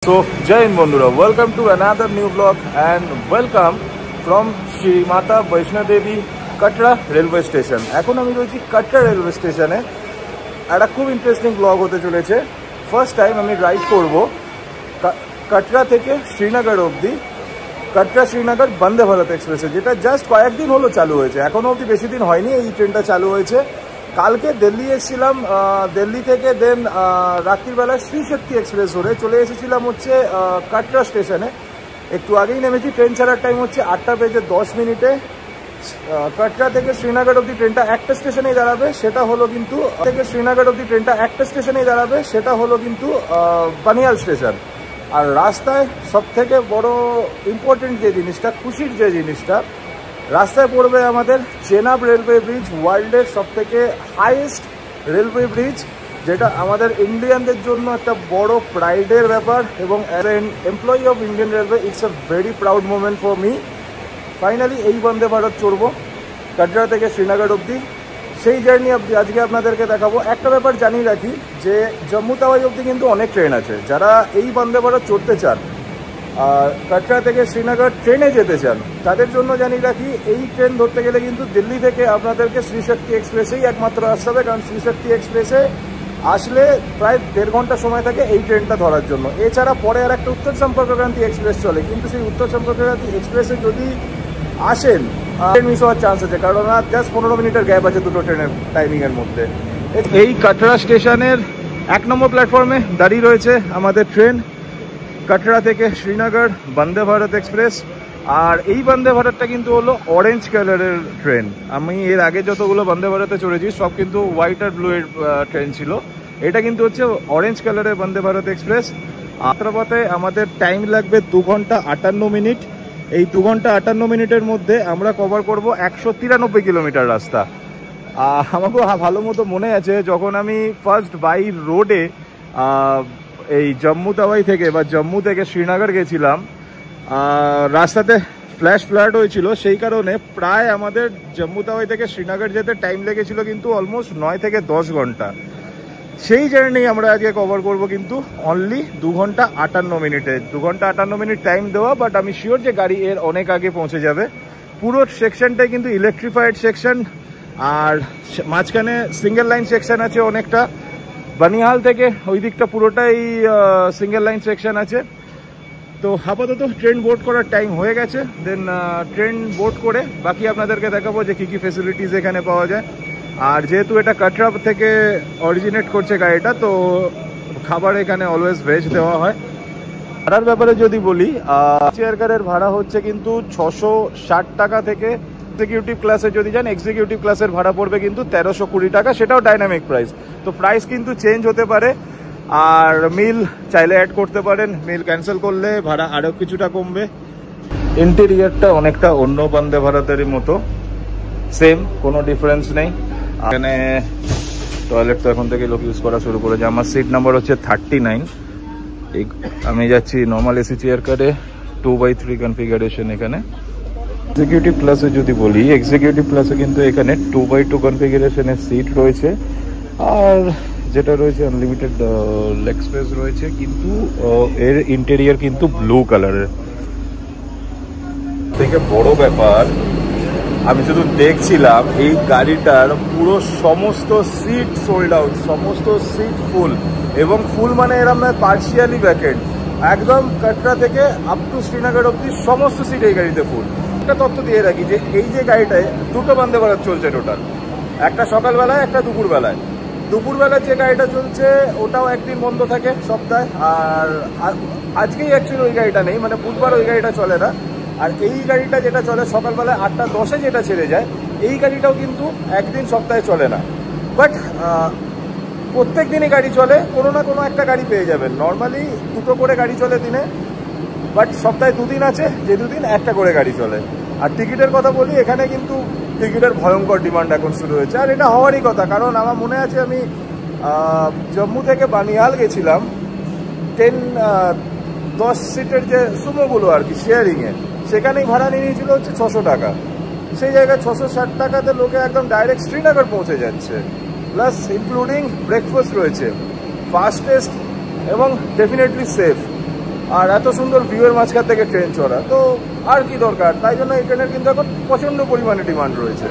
So, Jai Hind Bondhura, welcome to another new vlog and welcome from Shri Mata Vaishno Devi Katra Railway Station. এখন আমি রয়েছি Katra railway স্টেশনে। একটা খুব interesting blog হতে চলেছে। ফার্স্ট টাইম আমি রাইড করব কাটরা থেকে শ্রীনগর অবধি কাটরা শ্রীনগর বন্দে ভারত এক্সপ্রেসে, যেটা জাস্ট কয়েকদিন হলো চালু হয়েছে। এখনও অবধি বেশি দিন হয়নি এই ট্রেনটা চালু হয়েছে। কালকে দিল্লি এসেছিলাম, দিল্লি থেকে দেন রাত্রিবেলা শ্রী শক্তি এক্সপ্রেস ধরে চলে এসেছিলাম হচ্ছে কাটরা স্টেশনে। একটু আগেই নেমেছি। ট্রেন ছাড়ার টাইম হচ্ছে 8টা বেজে 10 মিনিটে। কাটরা থেকে শ্রীনগর অবধি ট্রেনটা একটা স্টেশনেই দাঁড়াবে, সেটা হলো কিন্তু শ্রীনগর অবধি ট্রেনটা একটা স্টেশনেই দাঁড়াবে, সেটা হলো কিন্তু বানিয়াল স্টেশন। আর রাস্তায় সব থেকে বড় ইম্পর্টেন্ট যে জিনিসটা, খুশির যে জিনিসটা, রাস্তায় পড়বে আমাদের চেনাব রেলওয়ে ব্রিজ, ওয়ার্ল্ডের সব থেকে হাইয়েস্ট রেলওয়ে ব্রিজ, যেটা আমাদের ইন্ডিয়ানদের জন্য একটা বড় প্রাইডের ব্যাপার। এবং as an employee of Indian railway it's a very proud moment for me. Finally এই বন্দে ভারত চড়বো কাটরা থেকে শ্রীনগর অবধি। সেই জার্নি আজকে আপনাদেরকে দেখাবো। একটা ব্যাপার জানিয়ে রাখি যে জম্মু তাওয়াই অবধি কিন্তু অনেক ট্রেন আছে। যারা এই বন্দে ভারত চড়তে চান, কাটরা থেকে শ্রীনগর ট্রেনে যেতে চান, তাদের জন্য জানিয়ে রাখি এই ট্রেন ধরতে গেলে কিন্তু দিল্লি থেকে আপনাদেরকে শ্রী শক্তি এক্সপ্রেসেই একমাত্র আসতে হবে। কারণ শ্রী শক্তি এক্সপ্রেসে আসলে প্রায় 1.5 ঘন্টা সময় থাকে এই ট্রেনটা ধরার জন্য। এছাড়া পরে আর একটা উত্তর সম্পর্কক্রান্তি এক্সপ্রেস চলে, কিন্তু সেই উত্তর সম্পর্কক্রান্তি এক্সপ্রেসে যদি আসেন ট্রেন মিস হওয়ার চান্স আছে, কারণ আর জাস্ট 15 মিনিটের গ্যাপ আছে দুটো ট্রেনের টাইমিংয়ের মধ্যে। এই কাটরা স্টেশনের 1 নম্বর প্ল্যাটফর্মে দাঁড়িয়ে রয়েছে আমাদের ট্রেন কাটরা থেকে শ্রীনগর বন্দে ভারত এক্সপ্রেস। আর এই বন্দে ভারতটা কিন্তু হলো অরেঞ্জ কালারের ট্রেন। আমি এর আগে যতগুলো বন্দে ভারতে চড়েছি সব কিন্তু হোয়াইট আর ব্লু এর ট্রেন ছিল। এটা কিন্তু হচ্ছে অরেঞ্জ কালারের বন্দে ভারত এক্সপ্রেস। আত্রাপাতে আমাদের টাইম লাগবে 2 ঘন্টা 58 মিনিট। এই 2 ঘন্টা 58 মিনিটের মধ্যে আমরা কভার করব 193 কিলোমিটার রাস্তা। আমাকে ভালো মতো মনে আছে যখন আমি ফার্স্ট বাই রোডে এই জম্মু তাওয়াই থেকে বা জম্মু থেকে শ্রীনগর গেছিলাম, রাস্তাতে ফ্ল্যাশ ফ্লাড হয়েছিল। সেই কারণে প্রায় আমাদের জম্মু তাওয়াই থেকে শ্রীনগর যেতে টাইম লেগেছিল কিন্তু অলমোস্ট 9 থেকে 10 ঘন্টা। সেই জার্নি আমরা আজকে কভার করব কিন্তু অনলি 2 ঘন্টা 58 মিনিটে। 2 ঘন্টা 58 মিনিট টাইম দেওয়া, বাট আমি শিওর যে গাড়ি এর অনেক আগে পৌঁছে যাবে। পুরো সেকশনটাই কিন্তু ইলেকট্রিফাইড সেকশন, আর মাঝখানে সিঙ্গেল লাইন সেকশন আছে অনেকটা। বানিহাল থেকে ওই দিকটা পুরোটাই সিঙ্গেল লাইন সেকশন আছে। তো আপাতত ট্রেন বোর্ড করার টাইম হয়ে গেছে। দেন ট্রেন বোর্ড করে বাকি আপনাদেরকে দেখাবো যে কী কী ফেসিলিটিস এখানে পাওয়া যায়। আর যেহেতু এটা কাটরা থেকে অরিজিনেট করছে গাড়িটা, তো খাবার এখানে অলওয়েজ ভেজ দেওয়া হয়। ভাড়ার ব্যাপারে যদি বলি, চেয়ার কারের ভাড়া হচ্ছে কিন্তু 660 টাকা থেকে, এক্সিকিউটিভ ক্লাসে যদি যান এক্সিকিউটিভ ক্লাসের ভাড়া পড়বে কিন্তু 1320 টাকা, সেটাও ডাইনামিক প্রাইস। তো প্রাইস কিন্তু চেঞ্জ হতে পারে। আর মিল চাইলে অ্যাড করতে পারেন, মিল ক্যান্সেল করলে ভাড়া আরও কিছুটা কমবে। ইন্টেরিয়ারটা অনেকটা অন্য বন্দে ভারতেরই মতো, সেম, কোনো ডিফারেন্স নেই। এখানে টয়লেট তো এখন থেকে লোক ইউজ করা শুরু করেছে। আমার সিট নাম্বার হচ্ছে 39। আমি যাচ্ছি নর্মাল এসি চেয়ার কারে 2/3 কনফিগারেশন। এখানে এক্সিকিউটিভ ক্লাসে যদি বলি, এক্সিকিউটিভ ক্লাসে কিন্তু এখানে 2/2 কনফিগারেশনের সিট রয়েছে, আর যেটা রয়েছে আনলিমিটেড লেগ স্পেস রয়েছে, কিন্তু এর ইন্টেরিয়ার কিন্তু ব্লু কালারের। থেকে বড় ব্যাপার, আমি শুধু দেখছিলাম এই গাড়িটার পুরো সমস্ত সিট সোল্ড আউট, সমস্ত সিট ফুল। এবং ফুল মানে এরম নয় পার্শিয়ালি ভ্যাকেন্ট, একদম কাটরা থেকে আপ টু শ্রীনগর অব্দি সমস্ত সিট এই গাড়িতে ফুল। একটা তথ্য দিয়ে রাখি যে এই যে গাড়িটায় 2টো বন্দে ভারত চলছে টোটাল, একটা সকালবেলায় একটা দুপুরবেলায়। দুপুরবেলায় যে গাড়িটা চলছে ওটাও একদিন বন্ধ থাকে সপ্তাহে, আর আজকেই অ্যাকচুয়ালি ওই গাড়িটা নেই, মানে বুধবার ওই গাড়িটা চলে না। আর এই গাড়িটা যেটা চলে সকালবেলায় 8টা 10-এ যেটা ছেড়ে যায়, এই গাড়িটাও কিন্তু একদিন সপ্তাহে চলে না। বাট প্রত্যেক দিনই গাড়ি চলে, কোনো না কোনো একটা গাড়ি পেয়ে যাবেন। নর্মালি 2টো করে গাড়ি চলে দিনে, বাট সপ্তাহে 2 দিন আছে যে 2 দিন একটা করে গাড়ি চলে। আর টিকিটের কথা বলি, এখানে কিন্তু টিকিটের ভয়ঙ্কর ডিমান্ড এখন শুরু হয়েছে, আর এটা হওয়ারই কথা। কারণ আমার মনে আছে আমি জম্মু থেকে বানিহাল গেছিলাম 10 সিটের যে সুমোগুলো আর কি শেয়ারিংয়ে, সেখানেই ভাড়া নিয়ে নিয়েছিল হচ্ছে 600 টাকা। সেই জায়গায় 660 টাকাতে লোকে একদম ডাইরেক্ট শ্রীনগর পৌঁছে যাচ্ছে, প্লাস ইনক্লুডিং ব্রেকফাস্ট রয়েছে, ফাস্টেস্ট এবং ডেফিনেটলি সেফ। আর এত সুন্দর ভিউয়ের মাঝখান থেকে ট্রেন চড়া, তো আর কি দরকার। তাই জন্য এই ট্রেনের কিন্তু এখন প্রচণ্ড পরিমাণে ডিমান্ড রয়েছে।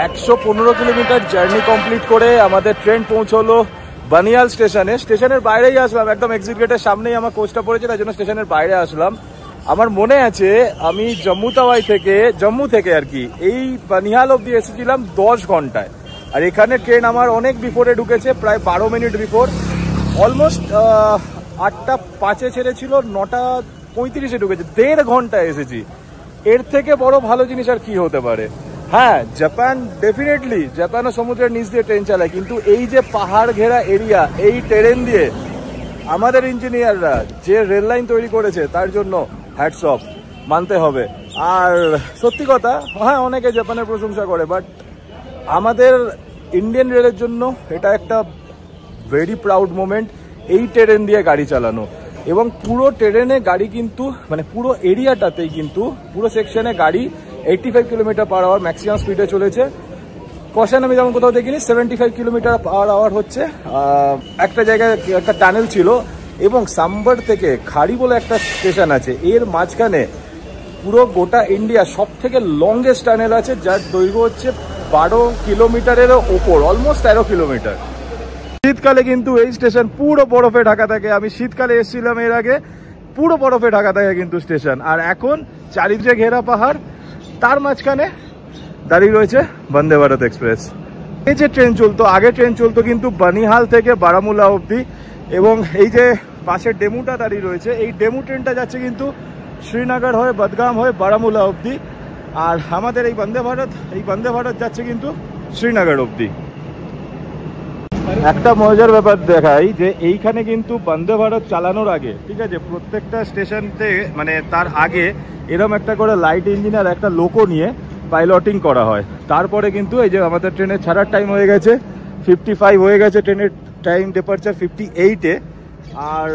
একশো 15 কিলোমিটার জার্নি কমপ্লিট করে আমাদের ট্রেন পৌঁছলো বানিহাল স্টেশনে। স্টেশনের বাইরেই আসলাম, একদম এক্সিট গেটের সামনেই আমার কোচটা পড়েছে, তাই জন্য স্টেশনের বাইরে আসলাম। আমার মনে আছে আমি জম্মু থেকে আর কি এই বানিহাল অব্দি এসেছিলাম 10 ঘন্টায়, আর এখানে ট্রেন আমার অনেক বিফোরে ঢুকেছে, প্রায় 12 মিনিট বিফোর। অলমোস্ট 8টা 5-এ ছেড়েছিল, 9টা 35-এ ঢুকেছে, 1.5 ঘন্টায় এসেছি। এর থেকে বড় ভালো জিনিস আর কি হতে পারে। হ্যাঁ, জাপান ডেফিনেটলি, জাপানও সমুদ্রের নিচ দিয়ে ট্রেন চালায়, কিন্তু এই যে পাহাড় ঘেরা এরিয়া, এই ট্রেন দিয়ে আমাদের ইঞ্জিনিয়াররা যে রেল লাইন তৈরি করেছে তার জন্য হ্যাটস অফ, মানতে হবে। আর সত্যি কথা, হ্যাঁ অনেকে জাপানের প্রশংসা করে, বাট আমাদের ইন্ডিয়ান রেলের জন্য এটা একটা ভেরি প্রাউড মোমেন্ট, এই ট্রেন দিয়ে গাড়ি চালানো। এবং পুরো ট্রেনে গাড়ি কিন্তু মানে পুরো এরিয়াটাতেই কিন্তু পুরো সেকশনে গাড়ি 85 কিলোমিটার পার আওয়ার ম্যাক্সিমাম স্পিডে চলেছে। কষান আমি যেমন কোথাও দেখিনি, 75 কিলোমিটার পার আওয়ার হচ্ছে। একটা জায়গায় একটা টানেল ছিল, এবং সাম্বার থেকে খাড়ি বলে একটা স্টেশন আছে, এর মাঝখানে পুরো গোটা ইন্ডিয়া সব থেকে লংগেস্ট টানেল আছে, যার দৈর্ঘ্য হচ্ছে 12 কিলোমিটারেরও ওপর, অলমোস্ট 13 কিলোমিটার। শীতকালে কিন্তু এই স্টেশন পুরো বরফে ঢাকা থাকে। আমি শীতকালে এসেছিলাম এর আগে, পুরো বরফে ঢাকা থাকে কিন্তু স্টেশন। আর এখন চারিদিকে ঘেরা পাহাড়, তার মাঝখানে দাঁড়িয়ে রয়েছে বন্দে ভারত এক্সপ্রেস। এই যে ট্রেন চলতো, আগে ট্রেন চলতো কিন্তু বানিহাল থেকে বারামুলা অবধি, এবং এই যে পাশের ডেমুটা দাঁড়িয়ে রয়েছে, এই ডেমু ট্রেনটা যাচ্ছে কিন্তু শ্রীনগর হয়ে, বদগাম হয়ে বারামুলা অবধি। আর আমাদের এই বন্দে ভারত যাচ্ছে কিন্তু শ্রীনগর অবধি। একটা মজার ব্যাপার দেখাই যে এইখানে কিন্তু বন্দে ভারত চালানোর আগে, ঠিক আছে, প্রত্যেকটা স্টেশনতে মানে তার আগে এরকম একটা করে লাইট ইঞ্জিন আর একটা লোকো নিয়ে পাইলটিং করা হয়। তারপরে কিন্তু এই যে আমাদের ট্রেনের ছাড়ার টাইম হয়ে গেছে 55 হয়ে গেছে, ট্রেনের টাইম ডিপারচার 58-এ। আর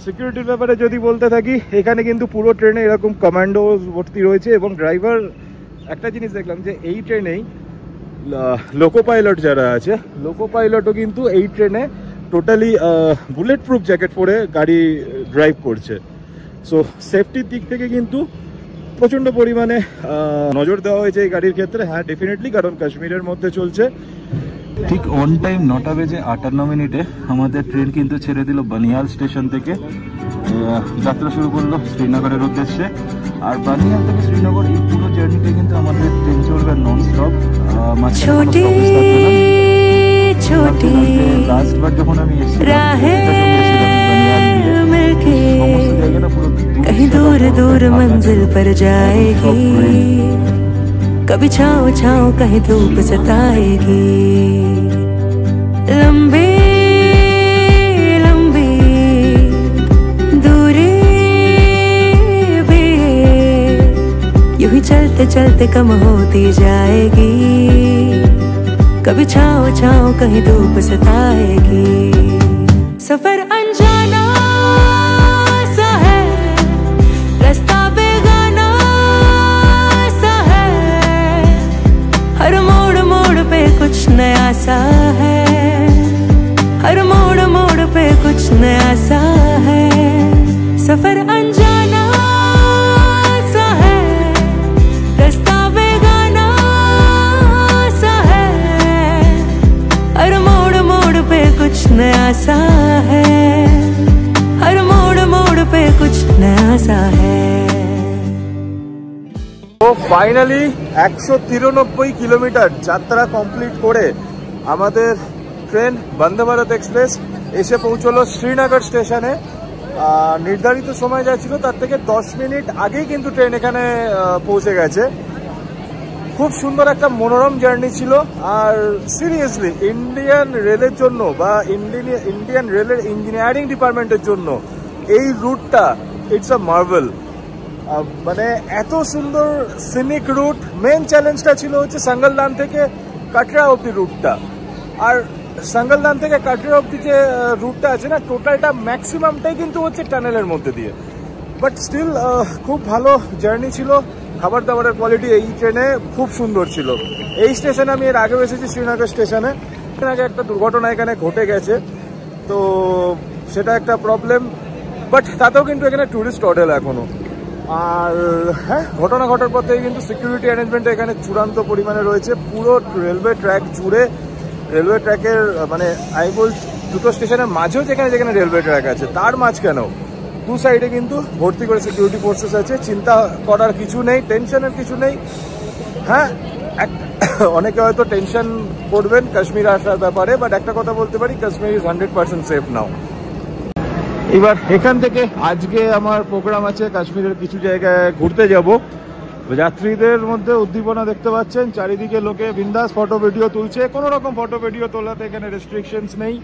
সিকিউরিটির ব্যাপারে যদি বলতে থাকি, এখানে কিন্তু পুরো ট্রেনে এরকম কমান্ডো ভর্তি রয়েছে, এবং ড্রাইভার একটা জিনিস দেখলাম যে এই ট্রেনেই লোকো পাইলট যারা আছে, লোকো পাইলটও কিন্তু এই ট্রেনে টোটালি বুলেট প্রুফ জ্যাকেট পরে গাড়ি ড্রাইভ করছে। সো সেফটির দিক থেকে কিন্তু প্রচণ্ড পরিমাণে নজর দেওয়া হয়েছে এই গাড়ির ক্ষেত্রে। হ্যাঁ ডেফিনেটলি, কারণ কাশ্মীরের মধ্যে চলছে, ঠিক অন টাইম 9টা বেজে 58 মিনিটে আমাদের ট্রেন কিন্তু ছেড়ে দিল বানিয়াল স্টেশন থেকে, যাত্রা শুরু করলো শ্রীনগরের উদ্দেশ্যে। আর বানিয়াল থেকে শ্রীনগর এই পুরো জার্নিতে কিন্তু আমাদের ট্রেন চলবে নন স্টপ। লাস্টবার যখন আমি कहीं दूर दूर मंजिल पर जाएगी, कभी छाँव छाँव कहीं धूप सताएगी। लंबी लंबी दूरी भी यूं ही चलते चलते कम होती जाएगी, कभी छाँव छाँव कहीं धूप सताएगी। सफर अनजाना सा है, रास्ता बेगाना सा है, हर मोड़ मोड़ पे कुछ नया सा है, हर मोड़ मोड़ पे कुछ नया सा है। सफर अनजाना सा है, रास्ता बेगाना सा है, हर मोड़ मोड़ पे कुछ नया सा है, हर मोड़ मोड़ पे कुछ नया सा है। তো ফাইনালি 193 কিলোমিটার যাত্রা কমপ্লিট করে আমাদের ট্রেন বন্দে ভারত এক্সপ্রেস এসে পৌঁছলো শ্রীনগর স্টেশনে। নির্ধারিত সময় যা ছিল তার থেকে 10 মিনিট আগেই কিন্তু ট্রেন এখানে পৌঁছে গেছে। খুব সুন্দর একটা মনোরম জার্নি ছিল। আর সিরিয়াসলি ইন্ডিয়ান রেলের জন্য বা ইন্ডিয়ান রেলের ইঞ্জিনিয়ারিং ডিপার্টমেন্টের জন্য এই রুটটা ইটস আ মার্ভেল। মানে এত সুন্দর সিনিক রুট। মেন চ্যালেঞ্জটা ছিল হচ্ছে সাঙ্গলদান থেকে কাটরা অব্দি রুটটা। আর সাঙ্গলদান থেকে কাটরা অব্দি যে রুটটা আছে না, টোটালটা ম্যাক্সিমামটাই কিন্তু হচ্ছে টানেলের মধ্যে দিয়ে। বাট স্টিল খুব ভালো জার্নি ছিল। খাবার দাবারের কোয়ালিটি এই ট্রেনে খুব সুন্দর ছিল। এই স্টেশনে আমি এর আগেও এসেছি, শ্রীনগর স্টেশনে। আগে একটা দুর্ঘটনা এখানে ঘটে গেছে, তো সেটা একটা প্রবলেম। বাট তাতেও কিন্তু এখানে ট্যুরিস্ট হোটেল এখনো। আর হ্যাঁ, ঘটনা ঘটার পর থেকে কিন্তু সিকিউরিটি অ্যারেঞ্জমেন্ট এখানে চূড়ান্ত পরিমাণে রয়েছে। পুরো রেলওয়ে ট্র্যাক জুড়ে, রেলওয়ে ট্র্যাকের মানে আমি বলছি দুটো স্টেশনের মাঝেও যেখানে যেখানে রেলওয়ে ট্র্যাক আছে তার মাঝখানেও দু সাইডে কিন্তু ভর্তি করে সিকিউরিটি ফোর্সেস আছে। চিন্তা করার কিছু নেই, টেনশনের কিছু নেই। হ্যাঁ, অনেকে হয়তো টেনশন করবেন কাশ্মীর আসার ব্যাপারে, বাট একটা কথা বলতে পারি, কাশ্মীর ইজ 100% সেফ নাও। এবার এখান থেকে আজকে আমার প্রোগ্রাম আছে কাশ্মীরের কিছু জায়গায় ঘুরতে যাব। যাত্রীদের মধ্যে উদ্দীপনা দেখতে পাচ্ছেন, চারিদিকে লোকে বিন্দাস ফটো ভিডিও তুলছে। কোনো রকম ফটো ভিডিও তোলাতে এখানে রেস্ট্রিকশনস নেই।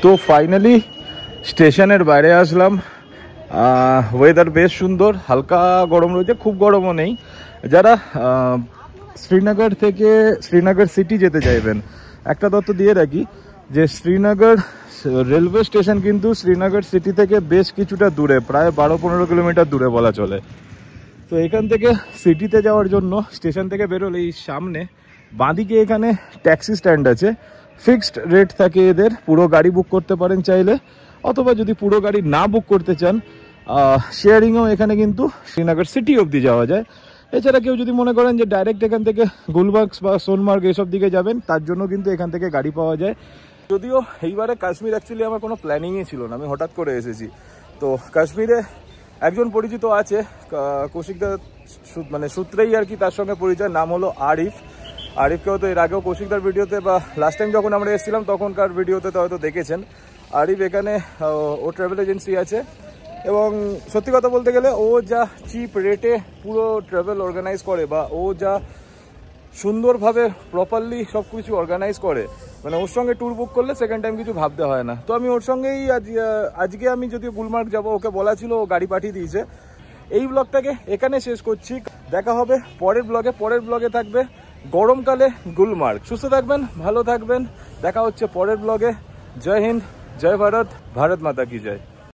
তো ফাইনালি স্টেশনের বাইরে আসলাম। ওয়েদার বেশ সুন্দর, হালকা গরম রয়েছে, খুব গরমও নেই। যারা শ্রীনগর থেকে শ্রীনগর সিটি যেতে চাইবেন, একটা তথ্য দিয়ে রাখি যে শ্রীনগর রেলওয়ে স্টেশন কিন্তু শ্রীনগর সিটি থেকে বেশ কিছুটা দূরে, প্রায় 12-15 কিলোমিটার দূরে বলা চলে। তো এখান থেকে সিটিতে যাওয়ার জন্য স্টেশন থেকে বেরোলে এই সামনে বাঁদিকে এখানে ট্যাক্সি স্ট্যান্ড আছে। ফিক্সড রেট থাকে এদের, পুরো গাড়ি বুক করতে পারেন চাইলে, অথবা যদি পুরো গাড়ি না বুক করতে চান শেয়ারিংও এখানে কিন্তু শ্রীনগর সিটি অবধি যাওয়া যায়। এছাড়া কেউ যদি মনে করেন যে ডাইরেক্ট এখান থেকে গুলমার্গ বা সোনমার্গ এসব দিকে যাবেন, তার জন্য কিন্তু এখান থেকে গাড়ি পাওয়া যায়। যদিও এইবারে কাশ্মীর অ্যাকচুয়ালি আমার কোনো প্ল্যানিংই ছিল না, আমি হঠাৎ করে এসেছি। তো কাশ্মীরে একজন পরিচিত আছে, কৌশিকদার মানে সূত্রেই আর কি তার সঙ্গে পরিচয়, নাম হলো আরিফ। আরিফকেও তো এর আগেও কৌশিকদার ভিডিওতে বা লাস্ট টাইম যখন আমরা এসেছিলাম তখনকার ভিডিওতে তো হয়তো দেখেছেন। আরিফ এখানে ও ট্রাভেল এজেন্সি আছে, এবং সত্যি কথা বলতে গেলে ও যা চিপ রেটে পুরো ট্রাভেল অর্গানাইজ করে, বা ও যা সুন্দরভাবে প্রপারলি সব কিছু অর্গানাইজ করে, মানে ওর সঙ্গে ট্যুর বুক করলে সেকেন্ড টাইম কিছু ভাবতে হয় না। তো আমি ওর সঙ্গেই আজকে আমি যদিও গুলমার্গ যাবো, ওকে বলা ছিল, ও গাড়ি পাঠিয়ে দিয়েছে। এই ব্লগটাকে এখানে শেষ করছি, দেখা হবে পরের ব্লগে। পরের ব্লগে থাকবে গরমকালে গুলমার্গ। সুস্থ থাকবেন, ভালো থাকবেন, দেখা হচ্ছে পরের ব্লগে। জয় হিন্দ, জয় ভারত, ভারত মাতা কি জয়।